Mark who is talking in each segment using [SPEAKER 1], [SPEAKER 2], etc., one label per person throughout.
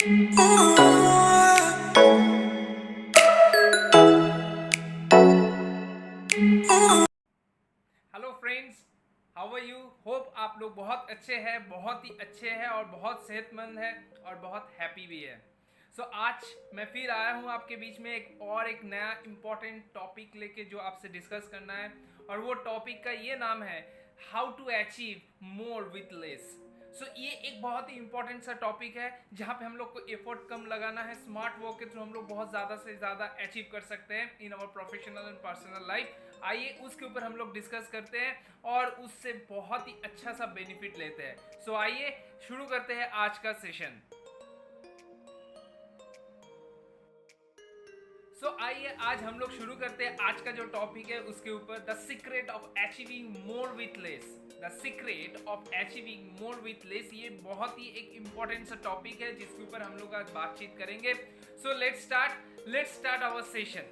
[SPEAKER 1] Hello friends, how are you? Hope आप लोग बहुत अच्छे हैं, बहुत ही अच्छे हैं और बहुत सेहतमंद हैं और बहुत हैप्पी भी है। आज मैं फिर आया हूँ आपके बीच में एक नया इम्पॉर्टेंट टॉपिक लेके जो आपसे डिस्कस करना है, और वो टॉपिक का ये नाम है how to achieve more with less. ये एक बहुत ही इंपॉर्टेंट सा टॉपिक है जहाँ पे हम लोग को एफर्ट कम लगाना है। स्मार्ट वर्क के थ्रू हम लोग बहुत ज़्यादा से ज़्यादा अचीव कर सकते हैं in our professional and personal life. आइए उसके ऊपर हम लोग डिस्कस करते हैं और उससे बहुत ही अच्छा सा बेनिफिट लेते हैं। आइए शुरू करते हैं आज का सेशन। आइए आज हम लोग शुरू करते हैं आज का जो टॉपिक है उसके ऊपर, the secret of achieving more with less. The secret of achieving more with less, ये बहुत ही एक इंपॉर्टेंट सा टॉपिक है जिसके ऊपर हम लोग आज बातचीत करेंगे। Let's start our session.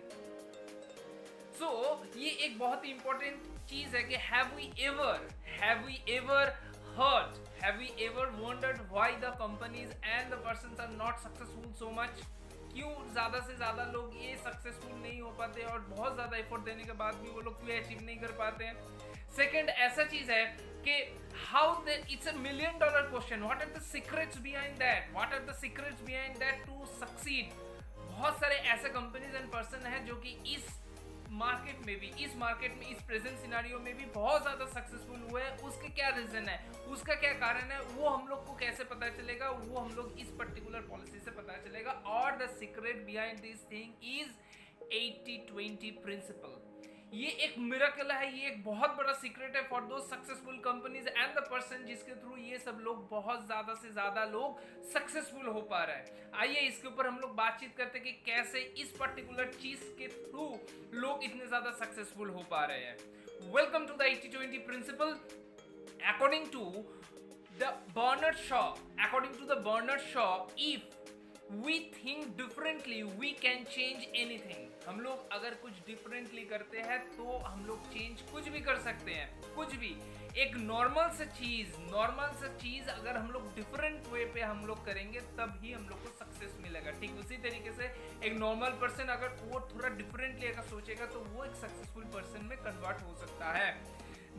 [SPEAKER 1] ये एक बहुत ही इंपॉर्टेंट चीज है कि have we ever wondered why the companies and the persons are not successful so much? क्यों ज्यादा से ज्यादा लोग ये सक्सेसफुल नहीं हो पाते और बहुत ज्यादा एफर्ट देने के बाद भी वो लोग क्यों अचीव नहीं कर पाते हैं? सेकंड ऐसा चीज है कि it's a $1 million question, what are the secrets behind that to succeed? बहुत सारे ऐसे कंपनीज एंड पर्सन है जो कि इस मार्केट में इस प्रेजेंट सिनारियो में भी बहुत ज्यादा सक्सेसफुल हुए। उसके क्या रीजन है, उसका क्या कारण है, वो हम लोग को कैसे पता चलेगा? वो हम लोग इस पर्टिकुलर पॉलिसी से पता चलेगा। और the secret behind this thing is 80-20 principle. ये एक मिरेकल है, ये एक बहुत बड़ा सीक्रेट है for those successful companies and the person जिसके थ्रू ये सब लोग बहुत ज्यादा से ज्यादा लोग सक्सेसफुल हो पा रहे हैं। आइए इसके ऊपर हम लोग बातचीत करते हैं कि कैसे इस पर्टिकुलर चीज के थ्रू लोग इतने ज्यादा सक्सेसफुल हो पा रहे हैं। Welcome to the 80-20 principle. According to the Bernard Shaw, if we think differently we can change anything। हम लोग अगर कुछ डिफरेंटली करते हैं तो हम लोग चेंज कुछ भी कर सकते हैं, कुछ भी। एक नॉर्मल सा चीज अगर हम लोग डिफरेंट वे पे हम लोग करेंगे तब ही हम लोग को सक्सेस मिलेगा। ठीक उसी तरीके से एक नॉर्मल पर्सन अगर वो थोड़ा डिफरेंटली अगर सोचेगा तो वो एक सक्सेसफुल पर्सन में कन्वर्ट हो सकता है।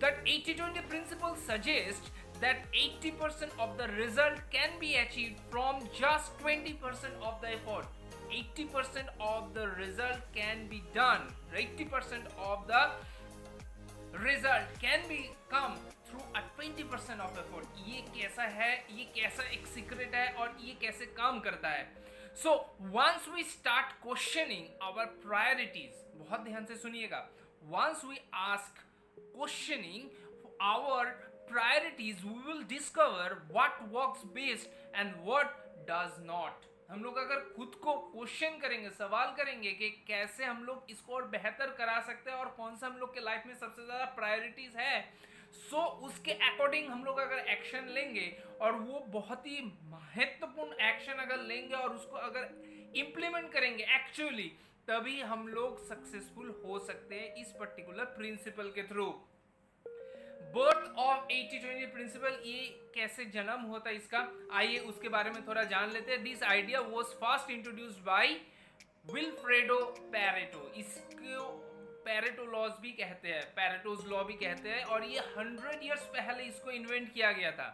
[SPEAKER 1] That 80-20 principle suggests that 80% of the result can be achieved from just 20% of the effort. 80% of the result can be done. 80% of the result can be come through a 20% of effort. ये कैसा है, ये कैसा एक secret है और ये कैसे काम करता है? Once we start questioning our priorities, बहुत ध्यान से सुनिएगा, once we ask questioning our priorities, we will discover what works best and what does not। हम लोग अगर खुद को क्वेश्चन करेंगे, सवाल करेंगे कि कैसे हम लोग इसको और बेहतर करा सकते हैं और कौन सा हम लोग के लाइफ में सबसे ज़्यादा प्रायोरिटीज है, उसके अकॉर्डिंग हम लोग अगर एक्शन लेंगे और वो बहुत ही महत्वपूर्ण एक्शन अगर लेंगे और उसको अगर इम्प्लीमेंट करेंगे एक्चुअली, तभी हम लोग सक्सेसफुल हो सकते हैं इस पर्टिकुलर प्रिंसिपल के थ्रू। बर्थ ऑफ 80-20 प्रिंसिपल, ये कैसे जन्म होता है इसका, आइए उसके बारे में थोड़ा जान लेते हैं। This idea was first introduced by Vilfredo Pareto. इसको पैरेटो लॉज भी कहते हैं, पैरेटोज लॉ भी कहते हैं, और ये 100 इयर्स पहले इसको इन्वेंट किया गया था।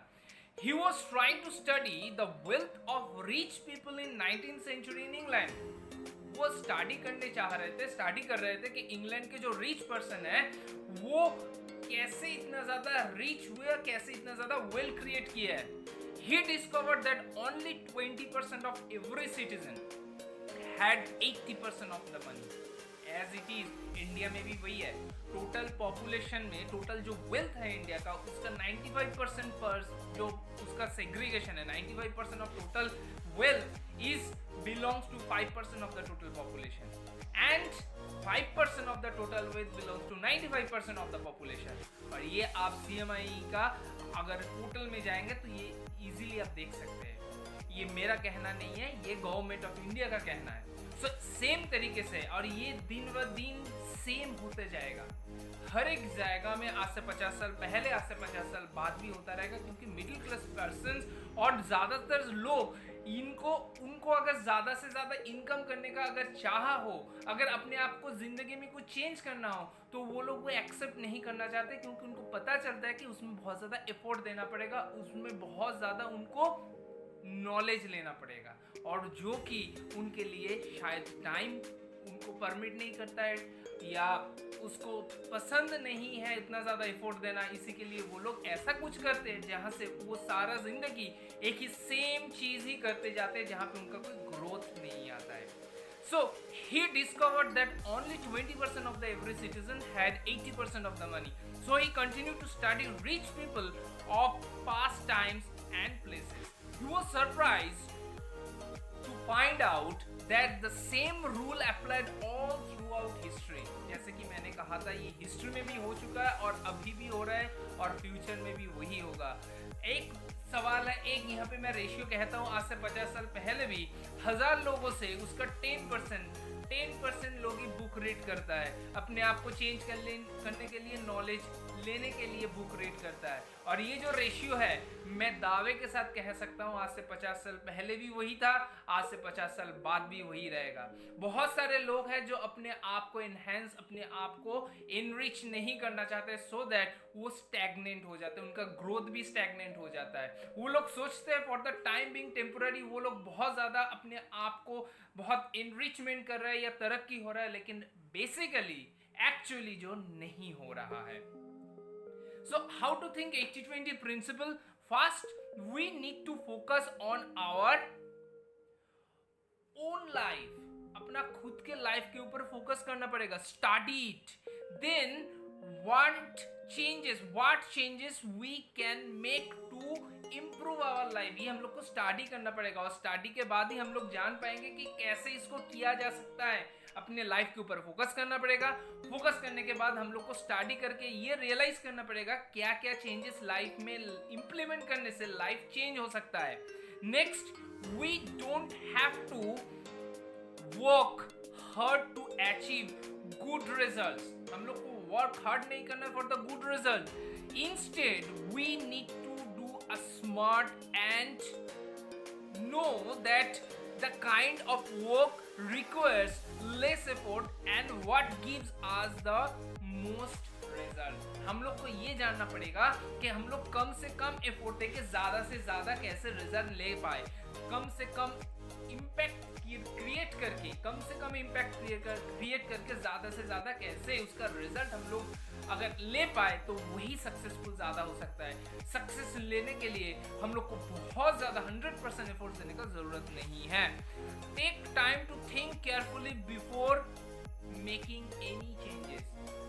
[SPEAKER 1] He was trying to study the wealth of rich people in 19th century in England। वो स्टडी कर रहे थे कि इंग्लैंड के जो रिच पर्सन है वो कैसे इतना ज्यादा रिच हुए, कैसे इतना ज्यादा वेल्थ क्रिएट किया है। He discovered that only 20% of every citizen had 80% of the money। As it is, India में भी वही है। टोटल पॉपुलेशन में टोटल जो वेल्थ है इंडिया का, उसका 95% पर जो उसका सेग्रीगेशन है, 95% of total wealth is belongs to 5% of the total population, and 5% of the total wealth belongs to 95% of the population. और ये आप CMI का अगर टोटल में जाएंगे तो ये इजीली आप देख सकते हैं। ये मेरा कहना नहीं है, ये गवर्नमेंट ऑफ इंडिया का कहना है। सेम तरीके से, और ये दिन ब दिन सेम होते जाएगा। हर एक जगह में आज से 50 साल पहले, आज से 50 साल बाद भी होता रहेगा, क्योंकि मिडिल क्लास पर्सन्स और ज़्यादातर लोग उनको अगर ज़्यादा से ज़्यादा इनकम करने का अगर चाहा हो, अगर अपने आप को ज़िंदगी में कुछ चेंज करना हो, तो वो लोग वो एक्सेप्ट नहीं करना चाहते, क्योंकि उनको पता चलता है कि उसमें बहुत ज़्यादा एफर्ट देना पड़ेगा, उसमें बहुत ज़्यादा उनको नॉलेज लेना पड़ेगा, और जो कि उनके लिए शायद टाइम उनको परमिट नहीं करता है, या उसको पसंद नहीं है इतना ज़्यादा एफर्ट देना। इसी के लिए वो लोग ऐसा कुछ करते हैं जहाँ से वो सारा जिंदगी एक ही सेम चीज़ ही करते जाते हैं, जहाँ पे उनका कोई ग्रोथ नहीं आता है। So he discovered that only 20% of the every citizen had 80% of the money. So he continued to study rich people of past times and places. He was surprised to find out that the same rule applied all throughout history. जैसे कि मैंने कहा था, ये history में भी हो चुका है और अभी भी हो रहा है और फ्यूचर में भी वही होगा। एक सवाल है, एक यहाँ पे मैं रेशियो कहता हूँ, आज से 50 साल पहले भी 1000 लोगों से उसका 10% लोग ही बुक रीड करता है, अपने आप को चेंज करने के लिए, नॉलेज लेने के लिए बुक रीड करता है। और ये जो रेशियो है, मैं दावे के साथ कह सकता हूँ, आज से 50 साल पहले भी वही था, आज से 50 साल बाद भी वही रहेगा। बहुत सारे लोग हैं जो अपने आप को एनहेंस, अपने आप को इनरिच नहीं करना चाहते, सो दैट वो स्टैग्नेंट हो जाते हैं, उनका ग्रोथ भी स्टैग्नेंट हो जाता है। वो लोग सोचते हैं for the time being temporary, वो लोग बहुत ज़्यादा अपने आप को बहुत इनरिचमेंट कर रहे हैं या तरक्की हो रहा है, लेकिन बेसिकली एक्चुअली जो नहीं हो रहा है। So how to think 80-20 principle? First, we need to focus on our own life. अपना खुद के लाइफ के ऊपर फोकस करना पड़ेगा. Study it. Then what changes we can make to improve our life? ये हम लोग को स्टडी करना पड़ेगा, और स्टडी के बाद ही हम लोग जान पाएंगे कि कैसे इसको किया जा सकता है. अपने लाइफ के ऊपर फोकस करना पड़ेगा. फोकस करने के बाद हम लोग को स्टडी करके ये रियलाइज करना पड़ेगा क्या क्या चेंजेस लाइफ में इंप्लीमेंट करने से लाइफ चेंज हो सकता है. Next, we don't have to work hard to achieve good results. हम लोग को वर्क हार्ड नहीं करना for the good result. Instead we need to do a smart and know that the kind of work requires less effort and what gives us the most result. हम लोग को ये जानना पड़ेगा कि हम लोग कम से कम एफर्ट देके ज़्यादा से ज़्यादा कैसे रिजल्ट ले पाए, कम से कम इम्पैक्ट क्रिएट करके, कम से कम इम्पैक्ट क्रिएट करके ज़्यादा से ज़्यादा कैसे उसका रिजल्ट हम लोग अगर ले पाए तो वही सक्सेसफुल ज़्यादा हो सकता है. सक्सेस लेने के लिए हम लोग को बहुत ज़्यादा 100% एफर्ट देने का ज़रूरत नहीं है. Take time to think carefully before making any changes.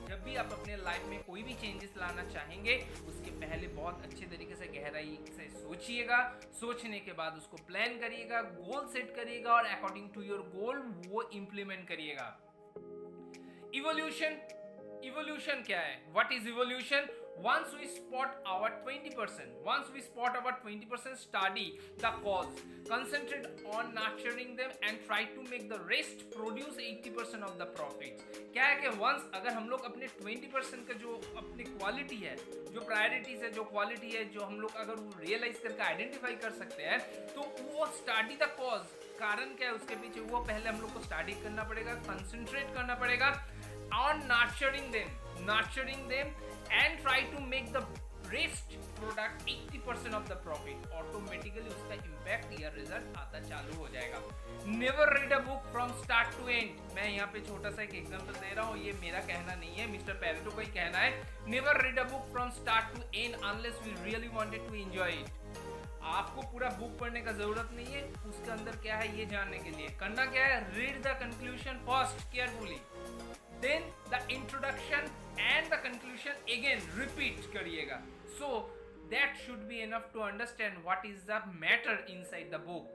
[SPEAKER 1] जब भी आप अपने लाइफ में कोई भी चेंजेस लाना चाहेंगे, उसके पहले बहुत अच्छे तरीके से गहराई से सोचिएगा. सोचने के बाद उसको प्लान करिएगा, गोल सेट करिएगा और अकॉर्डिंग टू योर गोल वो इम्प्लीमेंट करिएगा. इवोल्यूशन क्या है? What is evolution? Once we spot our 20%, study the cause, concentrate on nurturing them and try to make the rest produce 80% of the profits. क्या है कि once अगर हम लोग अपने 20% का जो अपनी क्वालिटी है, जो प्रायोरिटीज है, जो क्वालिटी है, जो हम लोग अगर वो रियलाइज करके आइडेंटिफाई कर सकते हैं, तो वो स्टडी द कॉज, कारण क्या है उसके पीछे, वो पहले हम लोग को स्टडी करना पड़ेगा, कंसंट्रेट करना पड़ेगा on nurturing them and try to make the rest product 80% of the profit. Automatically उसका impact या result आता चालू हो जाएगा. Never read a book from start to end. मैं यहाँ पे छोटा सा एक एग्जांपल दे रहा हूँ, ये मेरा कहना नहीं है, मिस्टर पेरेटो का ही कहना है. Never read a book from start to end unless we really wanted to enjoy it. आपको पूरा बुक पढ़ने का जरूरत नहीं है, उसके अंदर क्या है ये जानने के लिए. करना क्या है? Read the conclusion first carefully, then the introduction and the conclusion again repeat करिएगा. So that should be enough to understand what is the matter inside the book.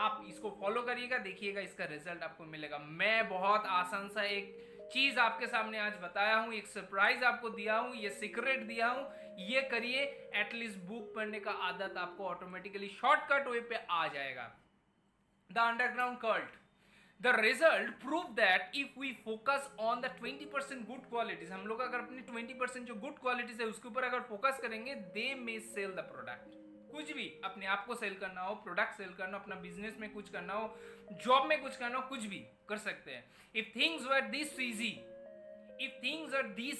[SPEAKER 1] आप इसको फॉलो करिएगा, देखिएगा इसका रिजल्ट आपको मिलेगा. मैं बहुत आसान सा एक चीज आपके सामने आज बताया हूँ, एक सरप्राइज आपको दिया हूँ, ये सीक्रेट दिया हूँ, ये करिए. एटलीस्ट बुक पढ़ने का आदत आपको ऑटोमेटिकली शॉर्टकट वे पे आ जाएगा. The underground cult. The result prove that if we focus on the 20% good qualities, हम लोग अगर अपनी 20% जो good qualities है उसके ऊपर अगर फोकस करेंगे, they may sell the product. कुछ भी, अपने आप को सेल करना हो, प्रोडक्ट सेल करना हो, अपना बिजनेस में कुछ करना हो, जॉब में कुछ करना हो, कुछ भी कर सकते हैं. If things were this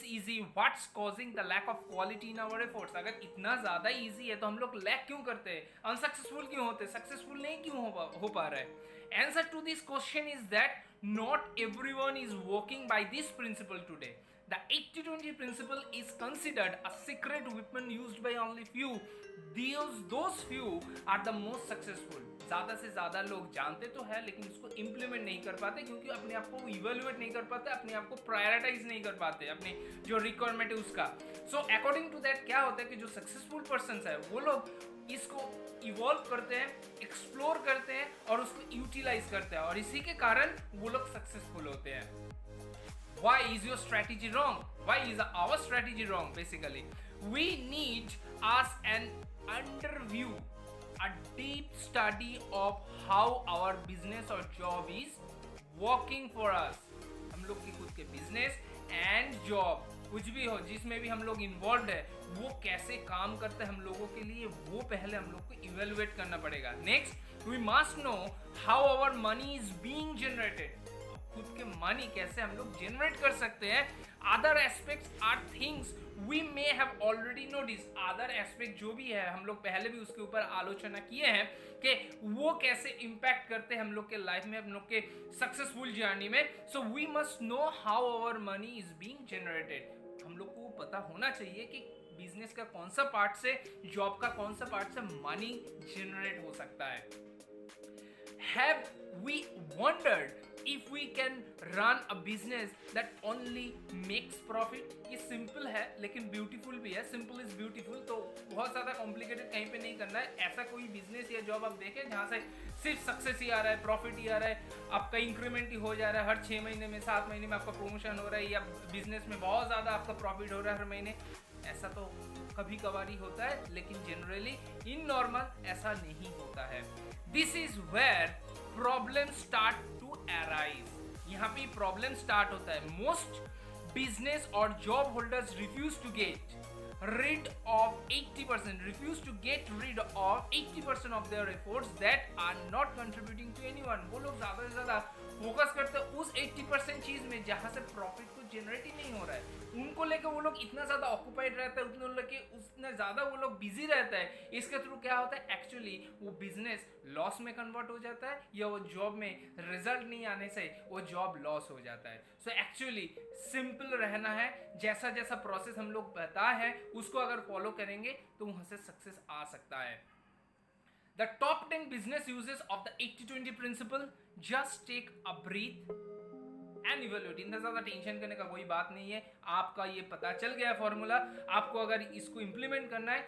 [SPEAKER 1] easy, what's causing the lack of quality in our efforts? अगर इतना ज़्यादा easy है तो हम लोग लैक क्यों करते हैं, अनसक्सेसफुल क्यों होते हैं, सक्सेसफुल नहीं क्यों हो पा रहा है? Answer to this question is that not everyone is working by this principle today. The 80-20 principle is considered a secret weapon used by only few. Those few are the most successful. ज़्यादा से ज़्यादा लोग जानते तो है लेकिन उसको implement नहीं कर पाते, क्योंकि अपने आप को इवेल्युएट नहीं कर पाते, अपने आप को प्रायोरिटाइज नहीं कर पाते, अपने जो रिक्वायरमेंट है उसका. सो अकॉर्डिंग टू दैट क्या होता है कि जो सक्सेसफुल पर्सन है वो लोग इसको इवॉल्व करते हैं, एक्सप्लोर करते हैं और उसको यूटिलाइज करते हैं, और इसी के कारण वो लोग सक्सेसफुल होते हैं. Why is your strategy wrong? Why is our strategy wrong? Basically, we need us an underview, a deep study of how our business or job is working for us. हम लोग की खुद के बिजनेस एंड जॉब कुछ भी हो जिसमें भी हम लोग इन्वॉल्व है वो कैसे काम करते हैं हम लोगों के लिए, वो पहले हम लोग को इवेलुएट करना पड़ेगा. Next, we must know how our money is being generated. खुद के मनी कैसे हम लोग जनरेट कर सकते हैं. Other aspects are things we may have already notice. Other aspect जो भी है हम लोग पहले भी उसके ऊपर आलोचना किए हैं कि वो कैसे इम्पैक्ट करते हैं हम लोग के लाइफ में, हम लोग के सक्सेसफुल जर्नी में. So we must know how our money is being generated. हम लोग को पता होना चाहिए कि बिजनेस का कौन सा पार्ट से, जॉब का कौन सा पार्ट से मनी जनरेट हो सकता है. Have we wondered if we can run a business that only makes profit? ये सिंपल है लेकिन ब्यूटीफुल भी है. सिंपल इज ब्यूटीफुल, तो बहुत ज़्यादा कॉम्प्लिकेटेड कहीं पे नहीं करना है. ऐसा कोई बिजनेस या जॉब आप देखें जहाँ से सिर्फ सक्सेस ही आ रहा है, प्रॉफिट ही आ रहा है, आपका इंक्रीमेंट ही हो जा रहा है, हर 6 महीने में 7 महीने में आपका प्रमोशन हो रहा है, या बिजनेस में बहुत ज़्यादा आपका प्रॉफिट हो रहा है हर महीने. ऐसा तो कभी कभार ही होता है, लेकिन जनरली इन नॉर्मल ऐसा नहीं होता है. This is where problem start to arise. यहाँ पे प्रॉब्लम स्टार्ट होता है. मोस्ट बिजनेस और job holders refuse to get rid of 80%, refuse to get rid of 80% of their efforts that are not contributing to anyone. वो लोग ज़्यादा से ज़्यादा फोकस करते हैं उस 80% चीज़ में जहाँ से प्रॉफिट को जनरेट ही नहीं हो रहा है. उनको लेकर वो लोग इतना ज़्यादा ऑक्यूपाइड रहता है, उतना ज़्यादा वो लोग बिजी रहता है. इसके थ्रू क्या होता है, एक्चुअली वो बिजनेस लॉस में कन्वर्ट हो जाता है, या वो जॉब में रिजल्ट नहीं आने से वो जॉब लॉस हो जाता है. सो एक्चुअली सिंपल रहना है. जैसा जैसा प्रोसेस हम लोग बताए हैं उसको अगर फॉलो करेंगे तो वहां से सक्सेस आ सकता है. The top 10 business uses of the 80-20 principle. Just take a breath and evaluate. इतना ज़्यादा टेंशन करने का कोई बात नहीं है. आपका ये पता चल गया फॉर्मूला. आपको अगर इसको इम्प्लीमेंट करना है,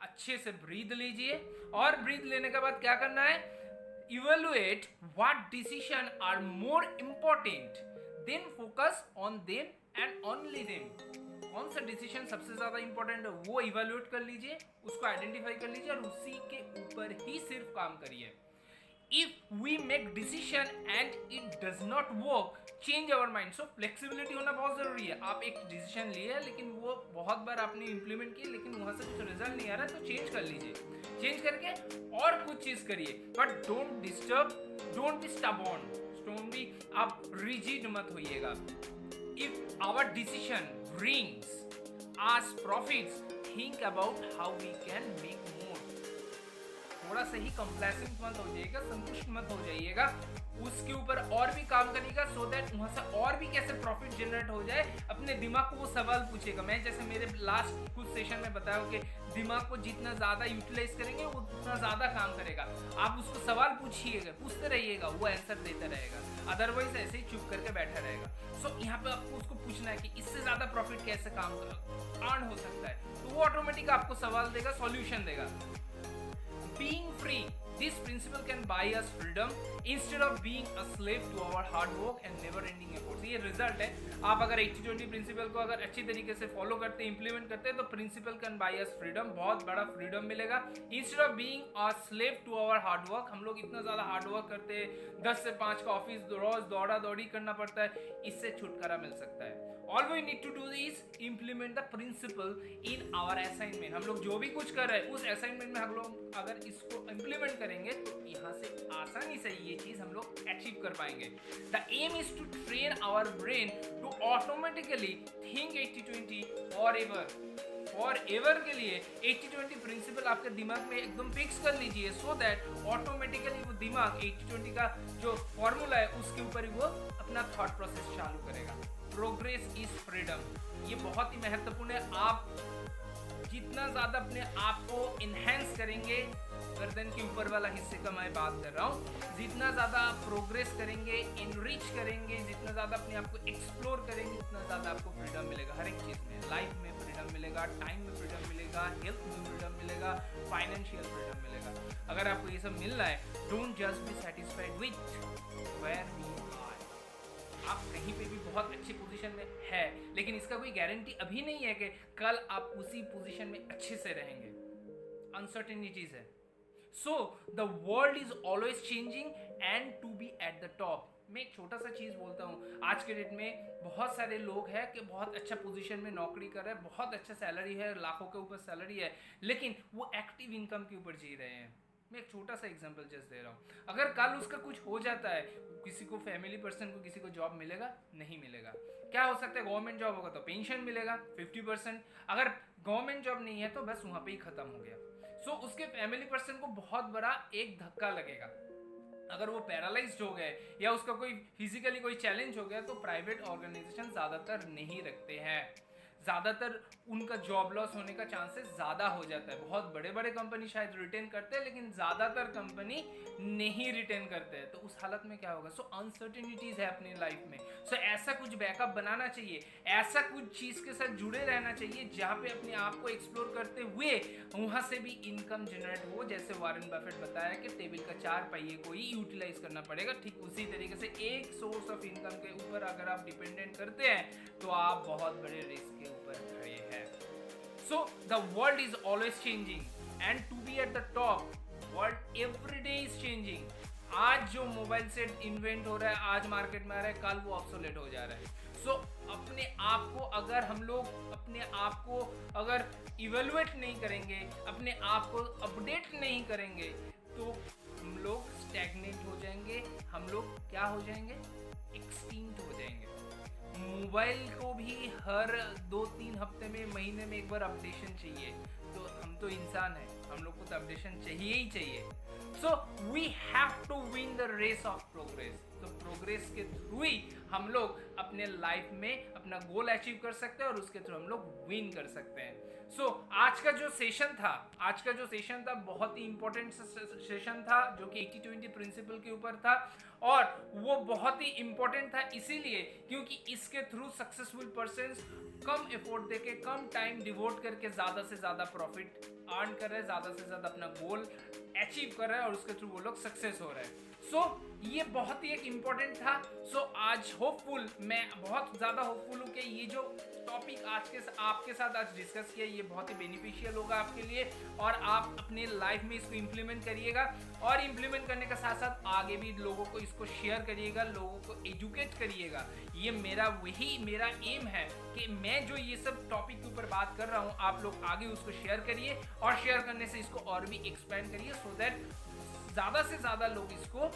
[SPEAKER 1] अच्छे से ब्रीथ लीजिए, और ब्रीथ लेने के बाद क्या करना है, evaluate what decision are more important, then focus on them and only them. कौन सा डिसीजन सबसे ज्यादा इंपॉर्टेंट है वो इवेल्युएट कर लीजिए, उसको आइडेंटिफाई कर लीजिए और उसी के ऊपर ही सिर्फ काम करिए. If we make decision and it does not work, change our mind. So flexibility होना बहुत जरूरी है. आप एक डिसीजन लिए है लेकिन वो बहुत बार आपने इंप्लीमेंट किया लेकिन वहां से कुछ रिजल्ट नहीं आ रहा है, तो चेंज कर लीजिए. चेंज करके और कुछ चीज करिए, but don't disturb, don't be stubborn, don't be, आप रिजिड मत होइएगा. If our decision brings us profits, think about how we can make more. थोड़ा सा ही कंप्लेसेंट मत हो जाइएगा, संतुष्ट मत हो जाइएगा, उसके ऊपर और भी काम करिएगा सो दैट वहाँ से और भी कैसे प्रॉफिट जनरेट हो जाए. अपने दिमाग को वो सवाल पूछेगा. मैं जैसे मेरे लास्ट कुछ सेशन में बताया कि दिमाग को जितना ज़्यादा यूटिलाइज करेंगे वो उतना ज़्यादा काम करेगा. आप उसको सवाल पूछिएगा, पूछते रहिएगा, वो आंसर देता रहेगा. अदरवाइज ऐसे ही चुप करके बैठा रहेगा. सो यहाँ पे आपको उसको पूछना है कि इससे ज़्यादा प्रॉफिट कैसे काम अर्न हो सकता है, तो वो ऑटोमेटिक आपको सवाल देगा, सॉल्यूशन देगा. Being free, This principle can buy us freedom instead of being a slave to our hard work and never ending efforts. ये रिजल्ट है, आप अगर 80-20 प्रिंसिपल को अगर अच्छी तरीके से फॉलो करते हैं, इंप्लीमेंट करते हैं, तो principle can buy us freedom, बहुत बड़ा फ्रीडम मिलेगा। Instead of being a slave to our hard work, हम लोग इतना ज्यादा हार्ड वर्क करते हैं, 10 से 5 का ऑफिस रोज दौड़ा दौड़ी करना पड़ता है, इससे छुटकारा मिल सकता है। All we need to do is implement the principle in our assignment। हम लोग जो भी कुछ कर रहे हैं उस असाइनमेंट में हम लोग अगर इसको इम्प्लीमेंट करेंगे तो यहाँ से आसानी से ये चीज हम लोग अचीव कर पाएंगे। The aim is to train our brain to automatically think 80-20 forever। Forever के लिए 80-20 प्रिंसिपल आपके दिमाग में एकदम फिक्स कर लीजिए, सो दैट ऑटोमेटिकली वो दिमाग 80-20 का जो फॉर्मूला है उसके ऊपर ही वो अपना थॉट प्रोसेस चालू करेगा। प्रोग्रेस इज फ्रीडम, ये बहुत ही महत्वपूर्ण है। आप जितना ज्यादा अपने आप को इनहेंस करेंगे, गर्दन के ऊपर वाला हिस्से का मैं बात कर रहा हूँ, जितना ज्यादा आप प्रोग्रेस करेंगे, इनरिच करेंगे, जितना ज्यादा अपने आप को एक्सप्लोर करेंगे, उतना ज्यादा आपको फ्रीडम मिलेगा हर एक चीज में। लाइफ में फ्रीडम मिलेगा, टाइम में फ्रीडम मिलेगा, हेल्थ में फ्रीडम मिलेगा, फाइनेंशियल फ्रीडम मिलेगा। अगर आपको ये सब मिल रहा है, don't just be satisfied with where you are. आप कहीं पे भी बहुत अच्छी पोजीशन में है, लेकिन इसका कोई गारंटी अभी नहीं है कि कल आप उसी पोजीशन में अच्छे से रहेंगे। अनसर्टेनिटीज है। So the world is always changing and to be at the top. मैं एक छोटा सा चीज बोलता हूँ, आज के डेट में बहुत सारे लोग हैं कि बहुत अच्छा पोजीशन में नौकरी कर रहे हैं, बहुत अच्छा सैलरी है, लाखों के ऊपर सैलरी है, लेकिन वो एक्टिव इनकम के ऊपर जी रहे हैं। मैं एक छोटा सा एग्जांपल जस्ट दे रहा हूँ। अगर कल उसका कुछ हो जाता है, किसी को फैमिली पर्सन को किसी को जॉब मिलेगा, नहीं मिलेगा। क्या हो सकता है, गवर्नमेंट जॉब होगा तो पेंशन मिलेगा 50%, अगर गवर्नमेंट जॉब नहीं है तो बस वहाँ पे ही खत्म हो गया। सो उसके फैमिली पर्सन को बहुत बड़ा एक धक्का लगेगा। अगर वो पैरालाइज्ड हो गए या उसका कोई फिजिकली कोई चैलेंज हो गया, तो प्राइवेट ऑर्गेनाइजेशन ज़्यादातर नहीं रखते हैं, ज़्यादातर उनका जॉब लॉस होने का चांसेस ज़्यादा हो जाता है। बहुत बड़े बड़े कंपनी शायद रिटेन करते हैं, लेकिन ज़्यादातर कंपनी नहीं रिटेन करते हैं। तो उस हालत में क्या होगा? सो अनसर्टेनिटीज़ है अपनी लाइफ में। सो ऐसा कुछ बैकअप बनाना चाहिए, ऐसा कुछ चीज़ के साथ जुड़े रहना चाहिए जहाँ पे अपने आप को एक्सप्लोर करते हुए वहाँ से भी इनकम जनरेट हो। जैसे वॉरेन बफेट बताया कि टेबल का 4 पहिए को ही यूटिलाइज करना पड़ेगा, ठीक उसी तरीके से एक सोर्स ऑफ इनकम के ऊपर अगर आप डिपेंडेंट करते हैं तो आप बहुत बड़े रिस्क के ऊपर खड़े हैं। So the world is always changing and to be at the top, world every day is changing। आज जो मोबाइल सेट इन्वेंट हो रहा है, आज मार्केट में आ रहा है, कल वो ऑब्सोलेट हो जा रहा है। सो अपने आप को अगर हम लोग अपने आप को अगर इवेलुएट नहीं करेंगे, अपने आप को अपडेट नहीं करेंगे, तो हम लोग स्टैग्नेट हो जाएंगे, हम लोग क्या हो जाएंगे? एक्सटिंक्ट हो जाएंगे। मोबाइल को भी हर 2-3 हफ्ते में, महीने में एक बार अपडेशन चाहिए। तो हम तो इंसान हैं, हम लोग को तो अपडेशन चाहिए ही चाहिए। So we have to win the race of progress. तो प्रोग्रेस के थ्रू ही हम लोग अपने लाइफ में अपना गोल अचीव कर सकते हैं और उसके थ्रू हम लोग विन कर सकते हैं। सो आज का जो सेशन था बहुत ही इंपॉर्टेंट सेशन था, जो कि 80-20 प्रिंसिपल के ऊपर था, और वो बहुत ही इंपॉर्टेंट था इसीलिए क्योंकि इसके थ्रू सक्सेसफुल पर्सन्स कम एफर्ट देके, कम टाइम डिवोट करके ज़्यादा से ज़्यादा प्रॉफिट अर्न कर रहे हैं, ज़्यादा से ज़्यादा अपना गोल अचीव कर रहे हैं और उसके थ्रू वो लोग सक्सेस हो रहे हैं। सो ये बहुत ही एक इम्पॉर्टेंट था। सो आज मैं बहुत ज़्यादा होपफुल हूँ कि ये जो टॉपिक आज के आपके साथ आज डिस्कस किया, ये बहुत ही बेनिफिशियल होगा आपके लिए, और आप अपने लाइफ में इसको इम्प्लीमेंट करिएगा, और इम्प्लीमेंट करने के साथ साथ आगे भी लोगों को इसको शेयर करिएगा, लोगों को एजुकेट करिएगा। ये मेरा एम है कि मैं जो ये सब टॉपिक के ऊपर बात कर रहा हूँ, आप लोग आगे उसको शेयर करिए, और शेयर करने से इसको और भी एक्सपेंड करिए, सो दैट ज़्यादा से ज़्यादा लोग इसको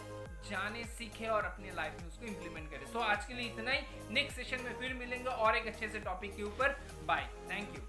[SPEAKER 1] जाने, सीखें और अपने लाइफ में उसको इम्प्लीमेंट करें। तो आज के लिए इतना ही, नेक्स्ट सेशन में फिर मिलेंगे और एक अच्छे से टॉपिक के ऊपर। Bye, thank you.